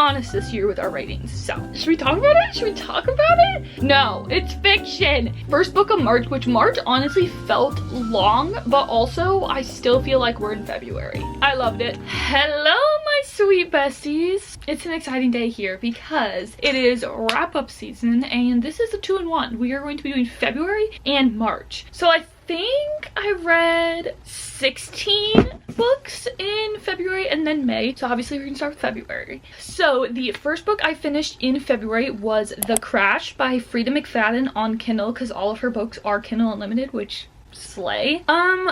honest this year with our ratings. So, should we talk about it? Should we talk about it? No, it's fiction. First book of March, which March honestly felt long, but also I still feel like we're in February. I loved it. Hello, my sweet besties. It's an exciting day here because it is wrap-up season, and this is a 2-in-1. We are going to be doing February and March. So I think I read 16 books in February and then May, so obviously we're gonna start with February. So the first book I finished in February was The Crash by Frida McFadden on Kindle, because all of her books are Kindle Unlimited, which slay.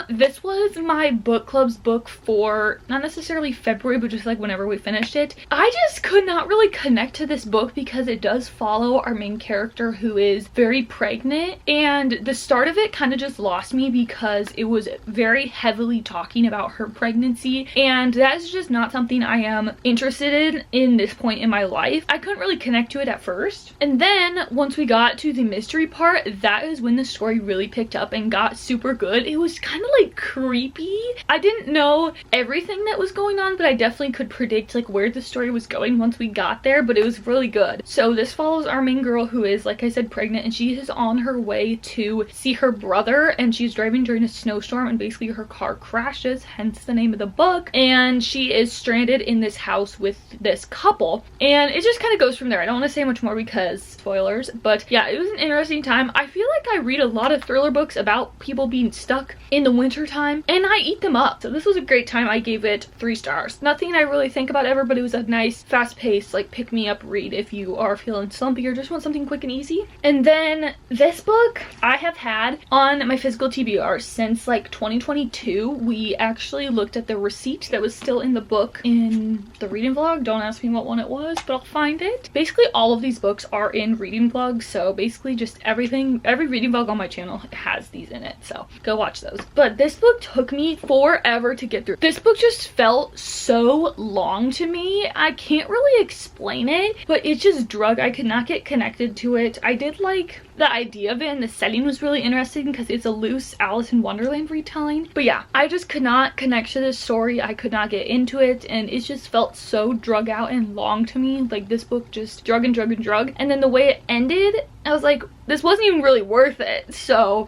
This was my book club's book for not necessarily February, but just like whenever we finished it. I just could not really connect to this book because it does follow our main character who is very pregnant, and the start of it kind of just lost me because it was very heavily talking about her pregnancy, and that is just not something I am interested in this point in my life. I couldn't really connect to it at first, and then once we got to the mystery part, that is when the story really picked up and got super good. It was kind of like creepy. I didn't know everything that was going on, but I definitely could predict like where the story was going once we got there, but it was really good. So this follows our main girl who is, like I said, pregnant, and she is on her way to see her brother, and she's driving during a snowstorm, and basically her car crashes, hence the name of the book, and she is stranded in this house with this couple, and it just kind of goes from there. I don't want to say much more because spoilers, but yeah, it was an interesting time. I feel like I read a lot of thriller books about people being stuck in the winter time, and I eat them up. So this was a great time. I gave it 3 stars. Nothing I really think about ever, but it was a nice fast-paced like pick-me-up read if you are feeling slumpy or just want something quick and easy. And then this book I have had on my physical TBR since like 2022. We actually looked at the receipt that was still in the book in the reading vlog. Don't ask me what one it was, but I'll find it. Basically all of these books are in reading vlogs, so basically just everything, every reading vlog on my channel has these in it, so go watch those. But this book took me forever to get through. This book just felt so long to me. I can't really explain it, but it just drug. I could not get connected to it. I did like the idea of it, and the setting was really interesting because it's a loose Alice in Wonderland retelling. But yeah, I just could not connect to this story. I could not get into it, and it just felt so drug out and long to me. Like this book just drug and drug and drug. And then the way it ended, I was like, this wasn't even really worth it. So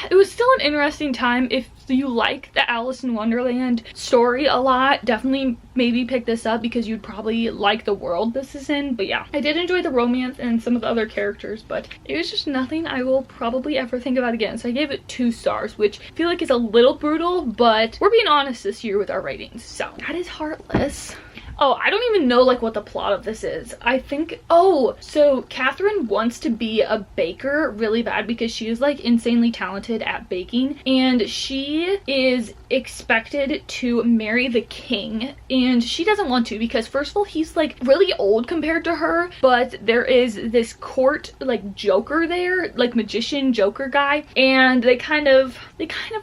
it was still an interesting time. If you like the Alice in Wonderland story a lot, definitely maybe pick this up because you'd probably like the world this is in. But yeah, I did enjoy the romance and some of the other characters, but it was just nothing I will probably ever think about again. So I gave it 2 stars, which I feel like is a little brutal, but we're being honest this year with our ratings. So that is Heartless. Oh, I don't even know like what the plot of this is. I think, oh, so Catherine wants to be a baker really bad because she is like insanely talented at baking, and she is expected to marry the king, and she doesn't want to because first of all, he's like really old compared to her, but there is this court like joker there, like magician joker guy, and they kind of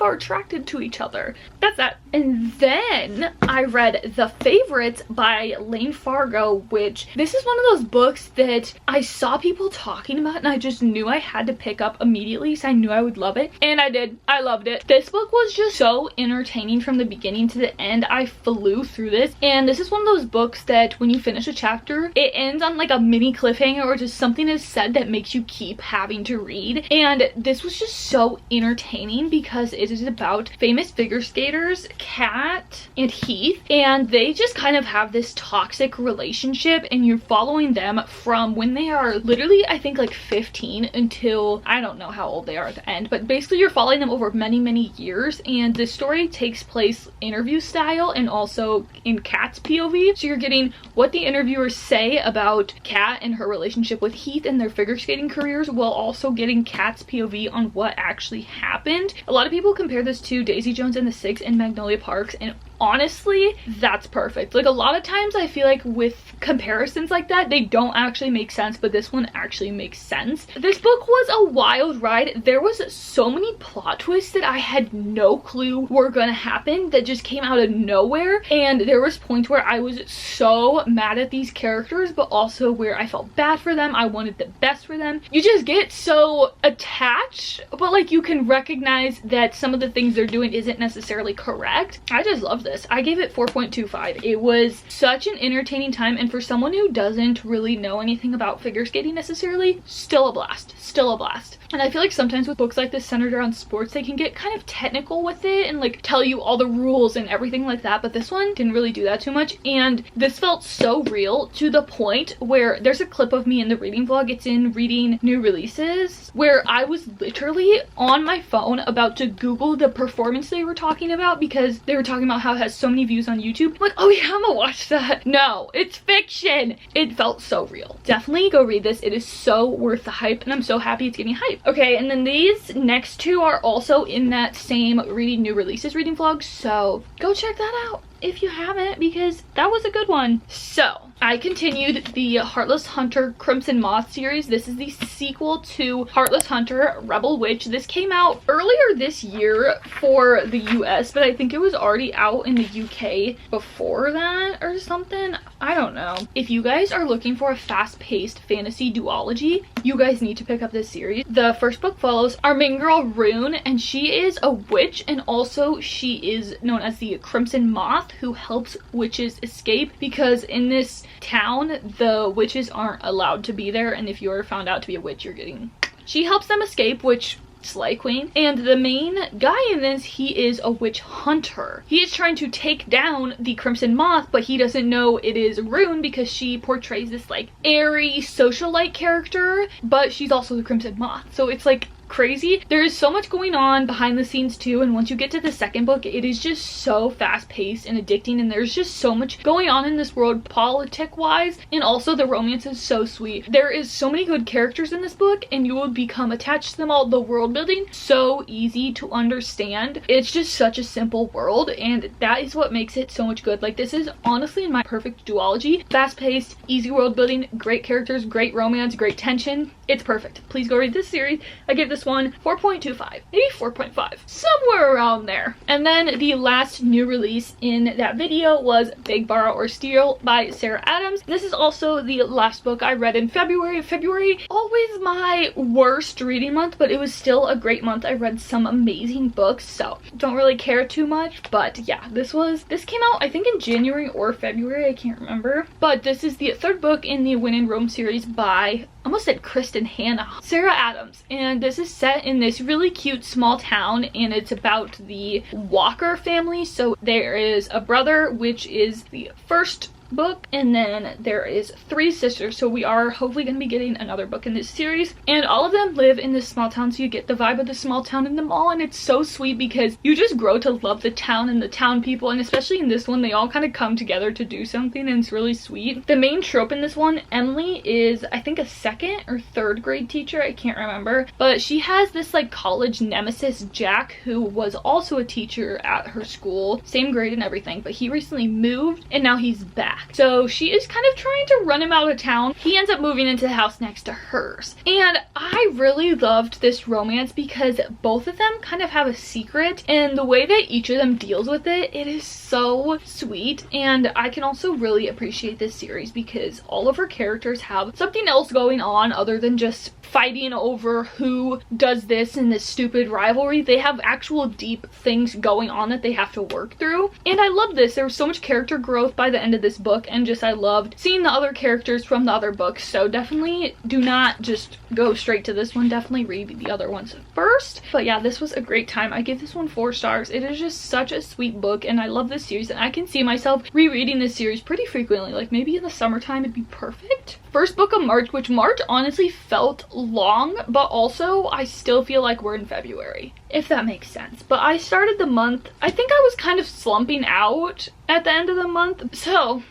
are attracted to each other. That's that. And then I read The Favorites by Lane Fargo, which this is one of those books that I saw people talking about and I just knew I had to pick up immediately, so I knew I would love it, and I did. I loved it. This book was just so entertaining from the beginning to the end. I flew through this, and this is one of those books that when you finish a chapter, it ends on like a mini cliffhanger or just something is said that makes you keep having to read. And this was just so entertaining because it is about famous figure skaters, Kat and Heath, and they just kind of have this toxic relationship, and you're following them from when they are literally, I think, like 15 until I don't know how old they are at the end, but basically you're following them over many years, and the story takes place interview style and also in Kat's POV, so you're getting what the interviewers say about Kat and her relationship with Heath and their figure skating careers, while also getting Kat's POV on what actually happened. A lot of people compare this to Daisy Jones and the Six and Magnolia Parks, and honestly, that's perfect. Like a lot of times I feel like with comparisons like that, they don't actually make sense, but this one actually makes sense. This book was a wild ride. There was so many plot twists that I had no clue were gonna happen that just came out of nowhere, and there was points where I was so mad at these characters, but also where I felt bad for them. I wanted the best for them. You just get so attached, but like you can recognize that some of the things they're doing isn't necessarily correct. I just loved this. I gave it 4.25. It was such an entertaining time, and for someone who doesn't really know anything about figure skating necessarily, still a blast. Still a blast. And I feel like sometimes with books like this centered around sports, they can get kind of technical with it and like tell you all the rules and everything like that, but this one didn't really do that too much. And this felt so real, to the point where there's a clip of me in the reading vlog, it's in Reading New Releases, where I was literally on my phone about to Google the performance they were talking about, because they were talking about how it has so many views on YouTube. I'm like, oh yeah, I'm gonna watch that. No, it's fiction. It felt so real. Definitely go read this. It is so worth the hype, and I'm so happy it's getting hype. Okay, and then these next two are also in that same Reading New Releases reading vlog, so go check that out if you haven't, because that was a good one. So I continued the Heartless Hunter Crimson Moth series. This is the sequel to Heartless Hunter Rebel Witch. This came out earlier this year for the US, but I think it was already out in the UK before that or something. I don't know. If you guys are looking for a fast-paced fantasy duology, you guys need to pick up this series. The first book follows our main girl Rune, and she is a witch, and also she is known as the Crimson Moth, who helps witches escape, because in this town the witches aren't allowed to be there, and if you're found out to be a witch, you're getting... She helps them escape, which... Slay Queen. And the main guy in this, he is a witch hunter. He is trying to take down the Crimson Moth, but he doesn't know it is Rune because she portrays this like airy socialite character, but she's also the Crimson Moth. So it's like crazy. There is so much going on behind the scenes too, and once you get to the second book, it is just so fast-paced and addicting, and there's just so much going on in this world politic-wise, and also the romance is so sweet. There is so many good characters in this book, and you will become attached to them all. The world building, so easy to understand. It's just such a simple world, and that is what makes it so much good. Like, this is honestly my perfect duology. Fast-paced, easy world building, great characters, great romance, great tension. It's perfect. Please go read this series. I give this one 4.25, maybe 4.5, somewhere around there. And then the last new release in that video was Beg, Borrow, or Steal by Sarah Adams. This is also the last book I read in February. February, always my worst reading month, but it was still a great month. I read some amazing books, so don't really care too much. But yeah, this came out I think in January or February, I can't remember. But this is the third book in the When in Rome series by, I almost said Kristen Hanna, Sarah Adams, and this is set in this really cute small town, and it's about the Walker family. So there is a brother, which is the first book, and then there is 3 sisters, so we are hopefully going to be getting another book in this series, and all of them live in this small town, so you get the vibe of the small town in them all, and it's so sweet because you just grow to love the town and the town people, and especially in this one, they all kind of come together to do something, and it's really sweet. The main trope in this one, Emily is, I think, a 2nd or 3rd grade teacher, I can't remember, but she has this like college nemesis, Jack, who was also a teacher at her school, same grade and everything, but he recently moved, and now he's back. So she is kind of trying to run him out of town. He ends up moving into the house next to hers. And I really loved this romance because both of them kind of have a secret, and the way that each of them deals with it, it is so sweet. And I can also really appreciate this series because all of her characters have something else going on other than just fighting over who does this in this stupid rivalry. They have actual deep things going on that they have to work through. And I love this. There was so much character growth by the end of this book, and just I loved seeing the other characters from the other books. So definitely do not just go straight to this one. Definitely read the other ones first. But yeah, this was a great time. I give this one 4 stars. It is just such a sweet book, and I love this series, and I can see myself rereading this series pretty frequently. Like maybe in the summertime it'd be perfect. First book of March, which March honestly felt long, but also I still feel like we're in February, if that makes sense. But I started the month, I think I was kind of slumping out at the end of the month, so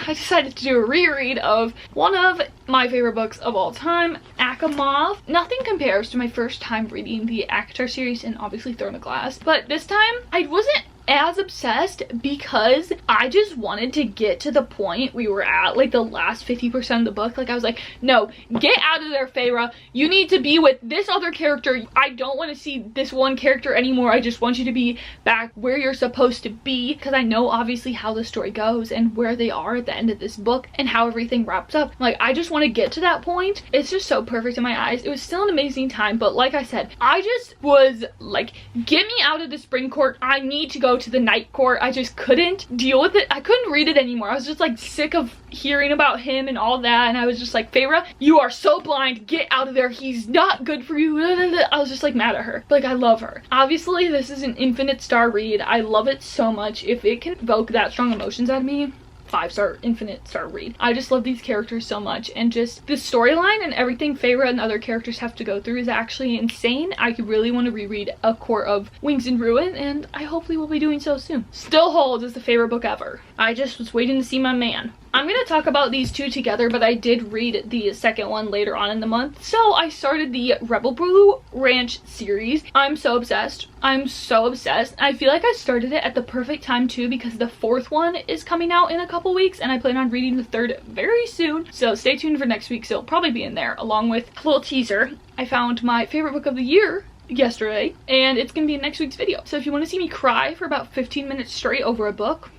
I decided to do a reread of one of my favorite books of all time, Akamov. Nothing compares to my first time reading the ACOTAR series and obviously Throne of Glass, but this time I wasn't as obsessed because I just wanted to get to the point we were at, like the last 50% of the book. Like I was like, no, get out of there, Feyre. You need to be with this other character. I don't want to see this one character anymore. I just want you to be back where you're supposed to be, because I know obviously how the story goes and where they are at the end of this book and how everything wraps up. Like I just want to get to that point. It's just so perfect in my eyes. It was still an amazing time, but like I said, I just was like, get me out of the spring court. I need to go go to the night court. I just couldn't deal with it. I couldn't read it anymore. I was just like sick of hearing about him and all that, and I was just like, Feyre, you are so blind, get out of there, he's not good for you. I was just like mad at her. Like, I love her. Obviously this is an infinite star read. I love it so much. If it can evoke that strong emotions out of me, 5-star, infinite star read. I just love these characters so much, and just the storyline and everything Feyre and other characters have to go through is actually insane. I really want to reread A Court of Wings and Ruin, and I hopefully will be doing so soon. Still holds as the favorite book ever. I just was waiting to see my man. I'm going to talk about these two together, but I did read the second one later on in the month. So I started the Rebel Blue Ranch series. I'm so obsessed. I'm so obsessed. I feel like I started it at the perfect time too, because the fourth one is coming out in a couple weeks and I plan on reading the third very soon. So stay tuned for next week. So it'll probably be in there along with a little teaser. I found my favorite book of the year yesterday and it's going to be in next week's video. So if you want to see me cry for about 15 minutes straight over a book,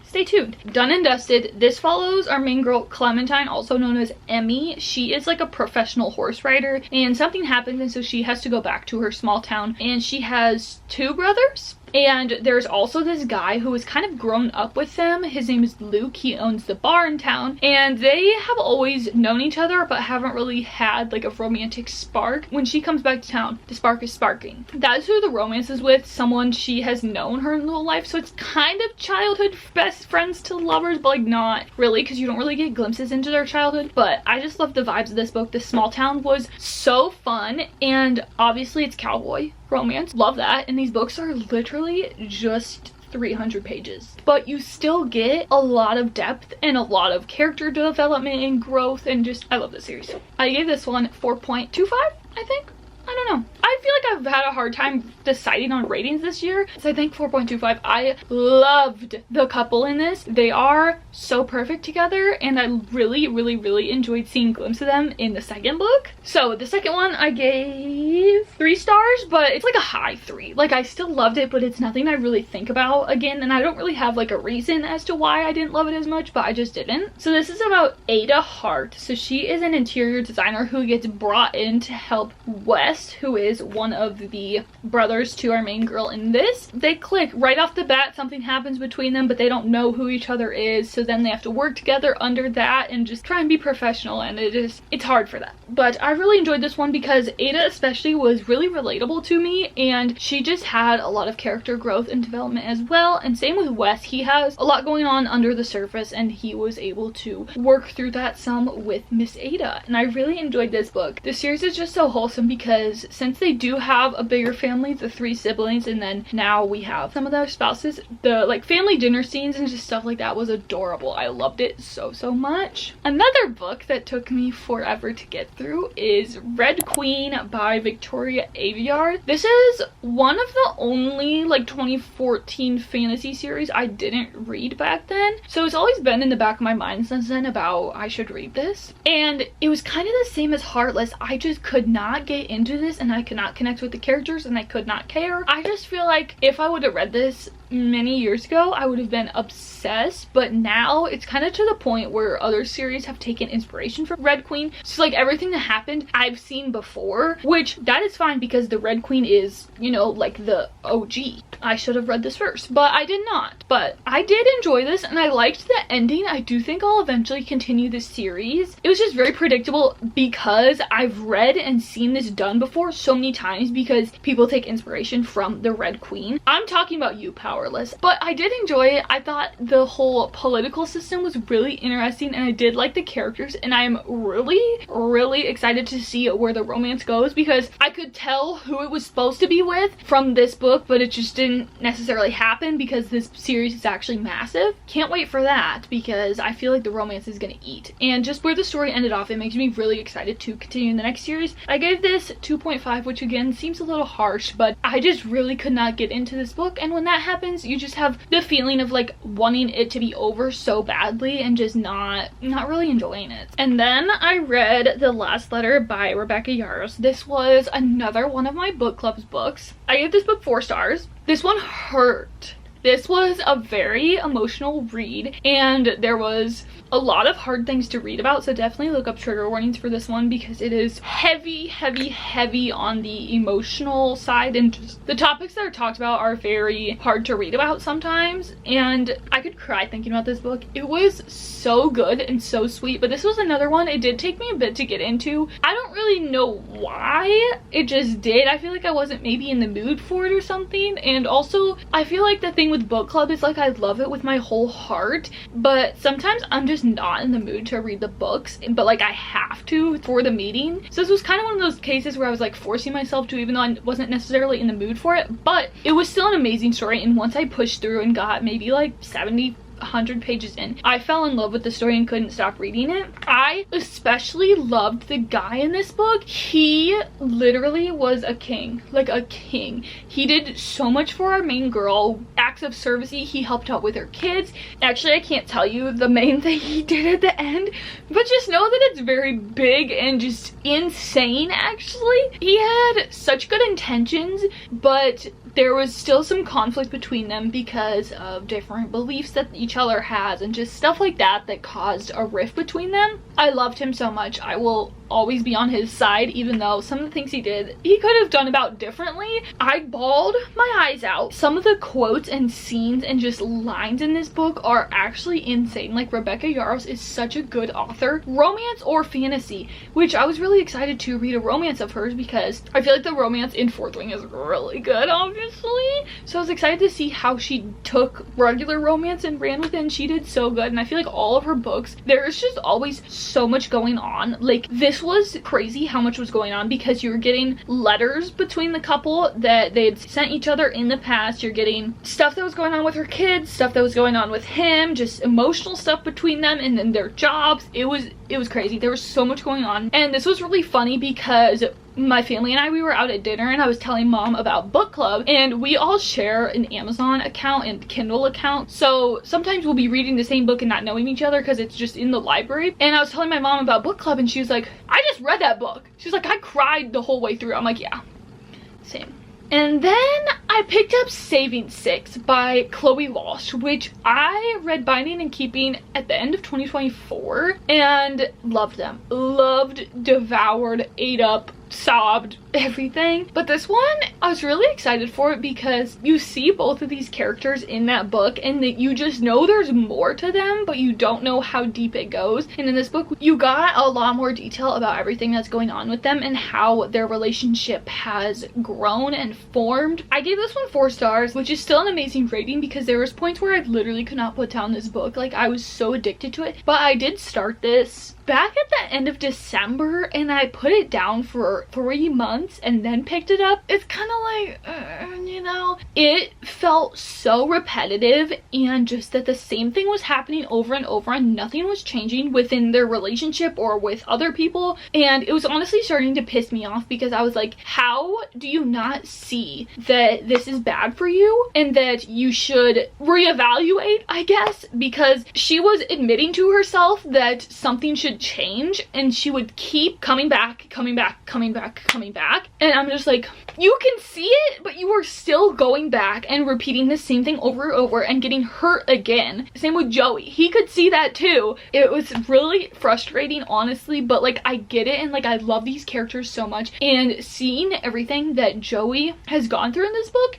stay tuned. Done and dusted. This follows our main girl Clementine, also known as Emmy. She is like a professional horse rider and something happens and so she has to go back to her small town, and she has two brothers. And there's also this guy who has kind of grown up with them. His name is Luke. He owns the bar in town. And they have always known each other but haven't really had like a romantic spark. When she comes back to town, the spark is sparking. That's who the romance is with, someone she has known her whole life. So it's kind of childhood best friends to lovers, but like not really, because you don't really get glimpses into their childhood. But I just love the vibes of this book. The small town was so fun, and obviously it's cowboy romance. Love that. And these books are literally just 300 pages, but you still get a lot of depth and a lot of character development and growth, and just I love this series. I gave this one 4.25, I think. I don't know. I feel like I've had a hard time deciding on ratings this year, so I think 4.25. I loved the couple in this. They are so perfect together, and I really enjoyed seeing glimpses of them in the second book. So the second one I gave 3 stars, but it's like a high 3. Like, I still loved it, but it's nothing I really think about again, and I don't really have like a reason as to why I didn't love it as much, but I just didn't. So this is about Ada Hart. So she is an interior designer who gets brought in to help Wes, who is one of the brothers to our main girl in this. They click right off the bat. Something happens between them, but they don't know who each other is, so then they have to work together under that and just try and be professional, and it's hard for that. But I really enjoyed this one because Ada especially was really relatable to me, and she just had a lot of character growth and development as well. And same with Wes. He has a lot going on under the surface, and he was able to work through that some with Miss Ada, and I really enjoyed this book. The series is just so wholesome because since they do have a bigger family, the 3 siblings, and then now we have some of their spouses, the like family dinner scenes and just stuff like that was adorable. I loved it so much. Another book that took me forever to get through is Red Queen by Victoria Aveyard. This is one of the only like 2014 fantasy series I didn't read back then, so it's always been in the back of my mind since then about I should read this. And it was kind of the same as Heartless. I just could not get into this, and I could not connect with the characters, and I could not care. I just feel like if I would have read this many years ago, I would have been obsessed, but now it's kind of to the point where other series have taken inspiration from Red Queen. So like everything that happened I've seen before, which that is fine because the Red Queen is, you know, like the OG. I should have read this first, but I did not. But I did enjoy this, and I liked the ending. I do think I'll eventually continue this series. It was just very predictable because I've read and seen this done before so many times because people take inspiration from the Red Queen. I'm talking about You, Powerless. But I did enjoy it. I thought the whole political system was really interesting, and I did like the characters, and I'm really excited to see where the romance goes because I could tell who it was supposed to be with from this book, but it just didn't necessarily happen because this series is actually massive. Can't wait for that because I feel like the romance is gonna eat. And just where the story ended off, it makes me really excited to continue in the next series. I gave this 2.5, which again seems a little harsh, but I just really could not get into this book, and when that happens you just have the feeling of like wanting it to be over so badly and just not really enjoying it. And then I read The Last Letter by Rebecca Yarros. This was another one of my book club's books. I gave this book 4 stars. This one hurt. This was a very emotional read, and there was a lot of hard things to read about, so definitely look up trigger warnings for this one because it is heavy on the emotional side, and just the topics that are talked about are very hard to read about sometimes, and I could cry thinking about this book. It was so good and so sweet, but this was another one, it did take me a bit to get into. I don't really know why, it just did. I feel like I wasn't maybe in the mood for it or something, and also I feel like the thing with book club is like I love it with my whole heart, but sometimes I'm just not in the mood to read the books, but like I have to for the meeting. So this was kind of one of those cases where I was like forcing myself to, even though I wasn't necessarily in the mood for it, but it was still an amazing story. And once I pushed through and got maybe like 100 pages in, I fell in love with the story and couldn't stop reading it. I especially loved the guy in this book. He literally was a king, like a king. He did so much for our main girl, acts of service. He helped out with her kids. Actually, I can't tell you the main thing he did at the end, but just know that it's very big and just insane. Actually, he had such good intentions, but there was still some conflict between them because of different beliefs that each other has and just stuff like that that caused a rift between them. I loved him so much. I will always be on his side, even though some of the things he did, he could have done about differently. I bawled my eyes out. Some of the quotes and scenes and just lines in this book are actually insane. Like, Rebecca Yarros is such a good author, romance or fantasy, which I was really excited to read a romance of hers because I feel like the romance in Fourth Wing is really good, obviously. So I was excited to see how she took regular romance and ran with it, and she did so good. And I feel like all of her books, there is just always so much going on. Like, this was crazy how much was going on because you were getting letters between the couple that they had sent each other in the past. You're getting stuff that was going on with her kids, stuff that was going on with him, just emotional stuff between them, and then their jobs. It was crazy. There was so much going on, and this was really funny because my family and I, we were out at dinner and I was telling mom about book club, and we all share an Amazon account and Kindle account, so sometimes we'll be reading the same book and not knowing each other because it's just in the library. And I was telling my mom about book club and she was like, I just read that book. She's like, I cried the whole way through. I'm like, yeah, same. And then I picked up Saving Six by Chloe Walsh, which I read Binding and Keeping at the end of 2024 and loved them. Loved, devoured, ate up, sobbed, everything. But this one, I was really excited for it because you see both of these characters in that book and that you just know there's more to them, but you don't know how deep it goes. And in this book, you got a lot more detail about everything that's going on with them and how their relationship has grown and formed. I gave this one 4 stars, which is still an amazing rating because there was points where I literally could not put down this book. Like, I was so addicted to it. But I did start this back at the end of December and I put it down for 3 months and then picked it up. It's kind of like, you know, it felt so repetitive and just that the same thing was happening over and over and nothing was changing within their relationship or with other people. And it was honestly starting to piss me off because I was like, how do you not see that this is bad for you and that you should reevaluate, I guess? Because she was admitting to herself that something should change and she would keep coming back. And I'm just like, you can see it, but you are still going back and repeating the same thing over and over and getting hurt again. Same with Joey. He could see that too. It was really frustrating, honestly, but like, I get it, and like, I love these characters so much, and seeing everything that Joey has gone through in this book,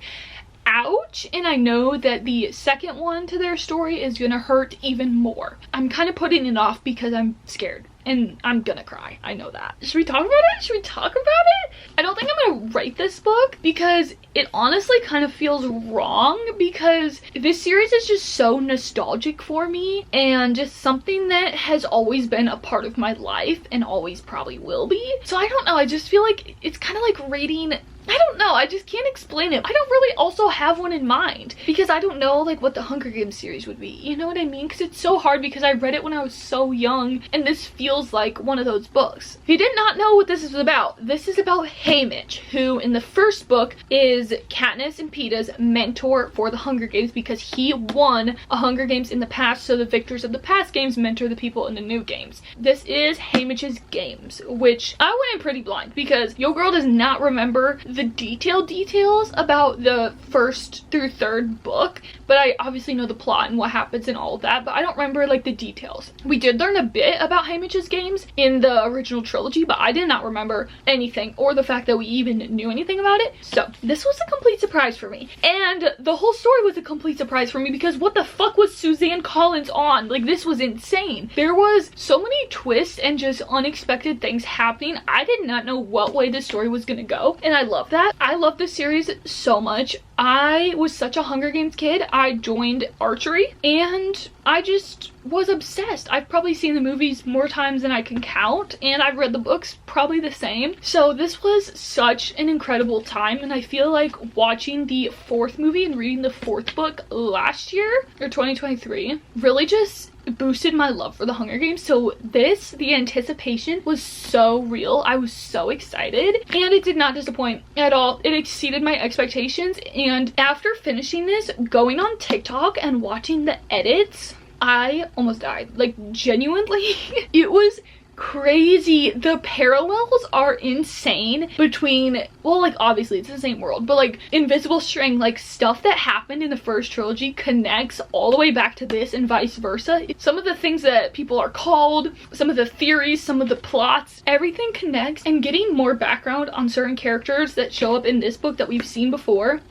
ouch. And I know that the second one to their story is gonna hurt even more. I'm kind of putting it off because I'm scared and I'm gonna cry. I know that. Should we talk about it? Should we talk about it? I don't think I'm gonna rate this book because it honestly kind of feels wrong because this series is just so nostalgic for me and just something that has always been a part of my life and always probably will be. So I don't know, I just feel like it's kind of like rating, I don't know, I just can't explain it. I don't really also have one in mind because I don't know like what the Hunger Games series would be, you know what I mean? Because it's so hard because I read it when I was so young and this feels like one of those books. If you did not know what this is about, this is about Haymitch, who in the first book is Katniss and Peeta's mentor for the Hunger Games because he won a Hunger Games in the past, so the victors of the past games mentor the people in the new games. This is Haymitch's games, which I went in pretty blind because your girl does not remember the details about the first through third book, but I obviously know the plot and what happens and all of that, but I don't remember like the details. We did learn a bit about Haymitch's games in the original trilogy, but I did not remember anything or the fact that we even knew anything about it. So this was a complete surprise for me, and the whole story was a complete surprise for me because what the fuck was Suzanne Collins on? Like, this was insane. There was so many twists and just unexpected things happening. I did not know what way the story was gonna go, and I love that. I love this series so much. I was such a Hunger Games kid. I joined archery and I just was obsessed. I've probably seen the movies more times than I can count, and I've read the books probably the same. So this was such an incredible time, and I feel like watching the fourth movie and reading the fourth book last year, or 2023, really just boosted my love for the Hunger Games. So the anticipation was so real. I was so excited, and it did not disappoint at all. It exceeded my expectations, and after finishing this, going on TikTok and watching the edits, I almost died. Like, genuinely, it was crazy. The parallels are insane between, well, like, obviously it's the same world, but like invisible string, like stuff that happened in the first trilogy connects all the way back to this and vice versa. Some of the things that people are called, some of the theories, some of the plots, everything connects, and getting more background on certain characters that show up in this book that we've seen before,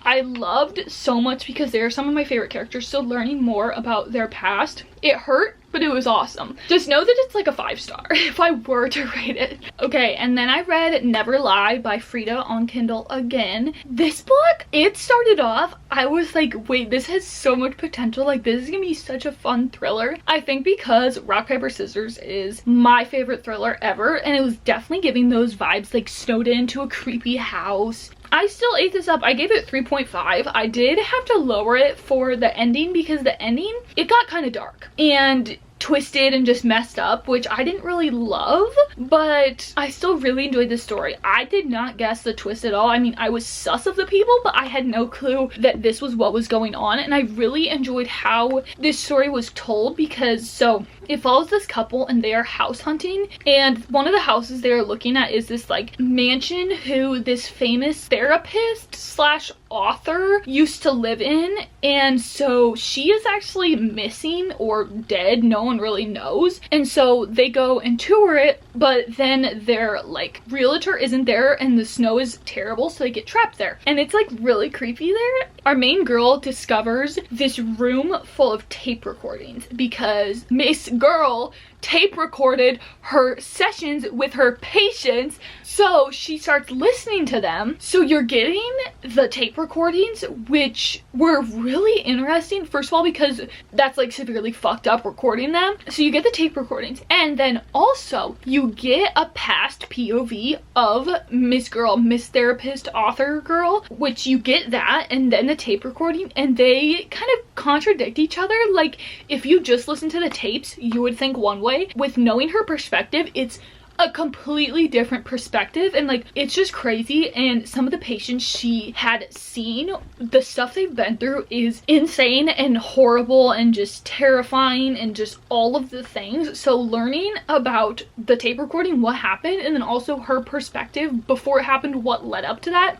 I loved so much because they're some of my favorite characters. So learning more about their past, it hurt, but it was awesome. Just know that it's like a 5-star if I were to rate it. Okay, and then I read Never Lie by Frida on Kindle again. This book, it started off, I was like, wait, this has so much potential. Like, this is gonna be such a fun thriller. I think because Rock, Paper, Scissors is my favorite thriller ever, and it was definitely giving those vibes, like snowed into a creepy house. I still ate this up. I gave it 3.5. I did have to lower it for the ending because the ending, it got kind of dark and twisted and just messed up, which I didn't really love, but I still really enjoyed the story. I did not guess the twist at all. I mean, I was sus of the people, but I had no clue that this was what was going on, and I really enjoyed how this story was told because, so it follows this couple and they are house hunting, and one of the houses they're looking at is this like mansion who this famous therapist slash author used to live in, and so she is actually missing or dead. No one really knows, and so they go and tour it, but then their like realtor isn't there and the snow is terrible, so they get trapped there, and it's like really creepy there. Our main girl discovers this room full of tape recordings because Miss Girl tape recorded her sessions with her patients, so she starts listening to them. So you're getting the tape recordings, which were really interesting, first of all because that's like severely fucked up recording them. So you get the tape recordings, and then also you get a past POV of Miss Girl, Miss Therapist Author Girl, which you get that, and then the tape recording, and they kind of contradict each other. Like, if you just listen to the tapes, you would think one way. With knowing her perspective, it's a completely different perspective, and like, it's just crazy. And some of the patients she had seen, the stuff they've been through is insane and horrible and just terrifying and just all of the things. So learning about the tape recording, what happened, and then also her perspective before it happened, what led up to that,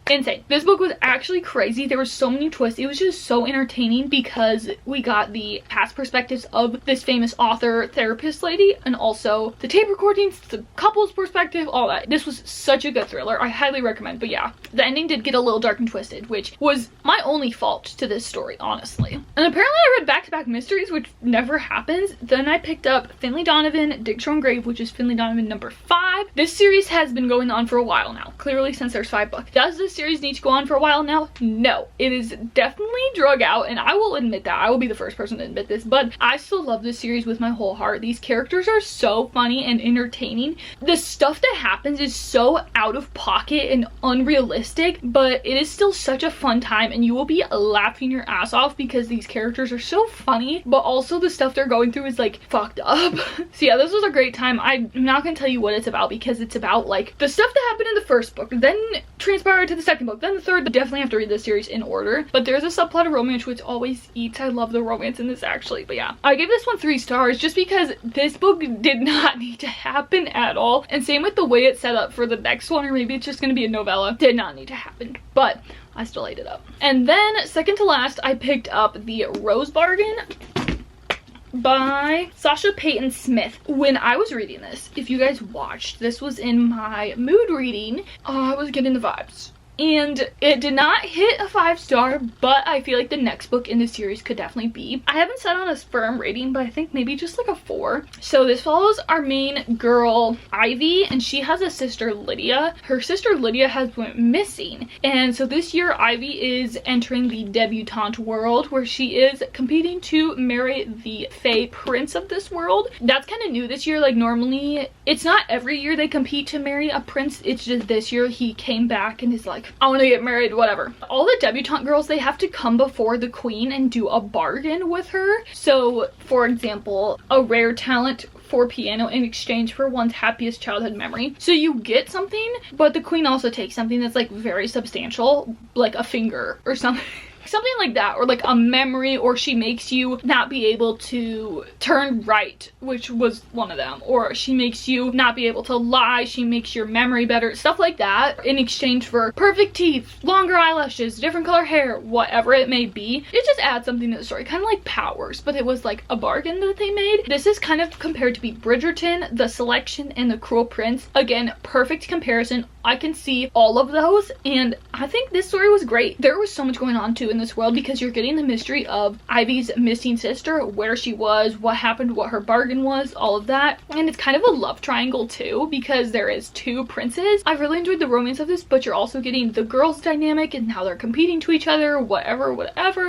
insane. This book was actually crazy. There were so many twists. It was just so entertaining because we got the past perspectives of this famous author therapist lady, and also the tape recordings, the couple's perspective, all that. This was such a good thriller. I highly recommend. But yeah, the ending did get a little dark and twisted, which was my only fault to this story, honestly. And apparently I read back-to-back mysteries, which never happens. Then I picked up Finley Donovan, Dig Your Own Grave, which is Finley Donovan number 5. This series has been going on for a while now, clearly since there's 5 books. Does this series need to go on for a while now? No, it is definitely drug out, and I will admit that. I will be the first person to admit this, but I still love this series with my whole heart. These characters are so funny and entertaining. The stuff that happens is so out of pocket and unrealistic, but it is still such a fun time, and you will be laughing your ass off because these characters are so funny, but also the stuff they're going through is like fucked up. So yeah, this was a great time. I'm not gonna tell you what it's about because it's about like the stuff that happened in the first book, then transpired to the second book, then the third. But definitely have to read this series in order. But there's a subplot of romance which always eats. I love the romance in this actually. But yeah, I gave this one 3 stars just because this book did not need to happen at all. And same with the way it's set up for the next one, or maybe it's just going to be a novella. Did not need to happen. But I still ate it up. And then second to last, I picked up The Rose Bargain by Sasha Payton Smith. When I was reading this, if you guys watched, this was in my mood reading. I was getting the vibes. And it did not hit a 5-star, but I feel like the next book in the series could definitely be. I haven't set on a firm rating, but I think maybe just like a 4. So this follows our main girl, Ivy, and she has a sister, Lydia. Her sister, Lydia, has went missing. And so this year, Ivy is entering the debutante world, where she is competing to marry the Fae prince of this world. That's kind of new this year. Like, normally, it's not every year they compete to marry a prince. It's just this year he came back and is like, I want to get married, whatever. All the debutante girls, they have to come before the queen and do a bargain with her. So, for example, a rare talent for piano in exchange for one's happiest childhood memory. So you get something, but the queen also takes something that's like very substantial, like a finger or something. Something like that, or like a memory, or she makes you not be able to turn right, which was one of them, or she makes you not be able to lie, she makes your memory better, stuff like that, in exchange for perfect teeth, longer eyelashes, different color hair, whatever it may be. It just adds something to the story, kind of like Powers, but it was like a bargain that they made. This is kind of compared to be Bridgerton, The Selection, and The Cruel Prince. Again, perfect comparison. I can see all of those, and I think this story was great. There was so much going on too in this world, because you're getting the mystery of Ivy's missing sister, where she was, what happened, what her bargain was, all of that. And it's kind of a love triangle too, because there is 2 princes. I really enjoyed the romance of this, but you're also getting the girls dynamic and how they're competing to each other, whatever,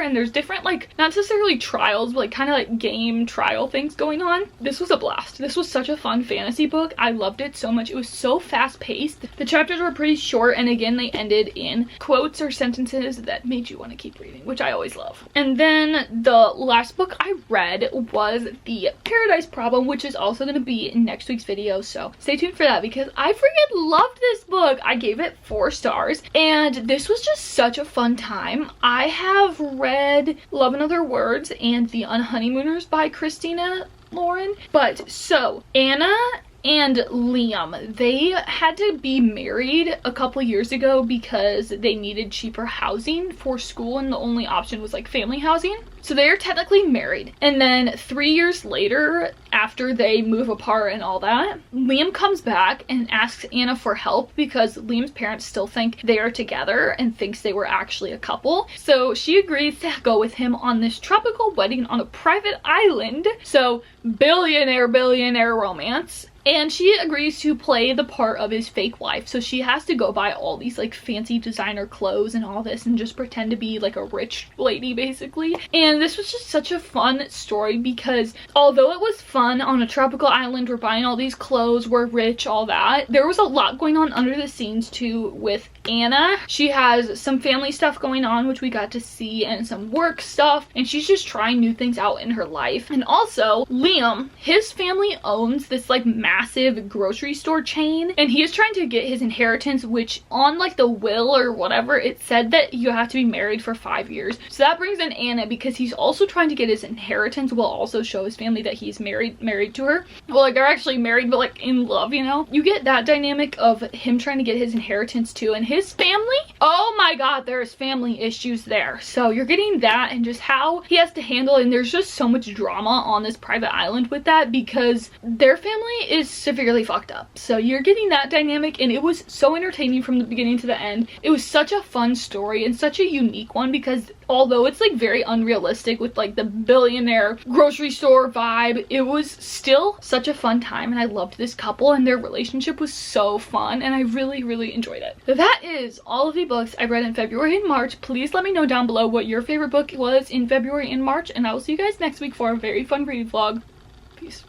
and there's different, like, not necessarily trials, but like kind of like game trial things going on. This was a blast. This was such a fun fantasy book. I loved it so much. It was so fast paced. The chapters were pretty short, and again, they ended in quotes or sentences that made you want to keep reading, which I always love. And then the last book I read was The Paradise Problem, which is also going to be in next week's video, so stay tuned for that, because I freaking loved this book. I gave it 4 stars, and this was just such a fun time. I have read Love and Other Words and The Unhoneymooners by Christina Lauren, but so Anna and Liam, they had to be married a couple years ago because they needed cheaper housing for school, and the only option was like family housing. So they are technically married. And then 3 years later, after they move apart and all that, Liam comes back and asks Anna for help because Liam's parents still think they are together and thinks they were actually a couple. So she agrees to go with him on this tropical wedding on a private island. So billionaire romance. And she agrees to play the part of his fake wife. So she has to go buy all these like fancy designer clothes and all this and just pretend to be like a rich lady basically. And this was just such a fun story because although it was fun on a tropical island, we're buying all these clothes, we're rich, all that, there was a lot going on under the scenes too with Anna. She has some family stuff going on, which we got to see, and some work stuff, and she's just trying new things out in her life. And also Liam, his family owns this like massive grocery store chain, and he is trying to get his inheritance, which on like the will or whatever, it said that you have to be married for 5 years. So that brings in Anna because he's also trying to get his inheritance while also show his family that he's married to her. Well, like they're actually married, but like in love, you know? You get that dynamic of him trying to get his inheritance too, and his family, oh my god, there's family issues there. So you're getting that and just how he has to handle it, and there's just so much drama on this private island with that because their family is severely fucked up. So you're getting that dynamic, and it was so entertaining from the beginning to the end. It was such a fun story and such a unique one because although it's like very unrealistic with like the billionaire grocery store vibe, it was still such a fun time, and I loved this couple and their relationship was so fun, and I really enjoyed it. So that is all of the books I read in February and March. Please let me know down below what your favorite book was in February and March, and I will see you guys next week for a very fun reading vlog. Peace.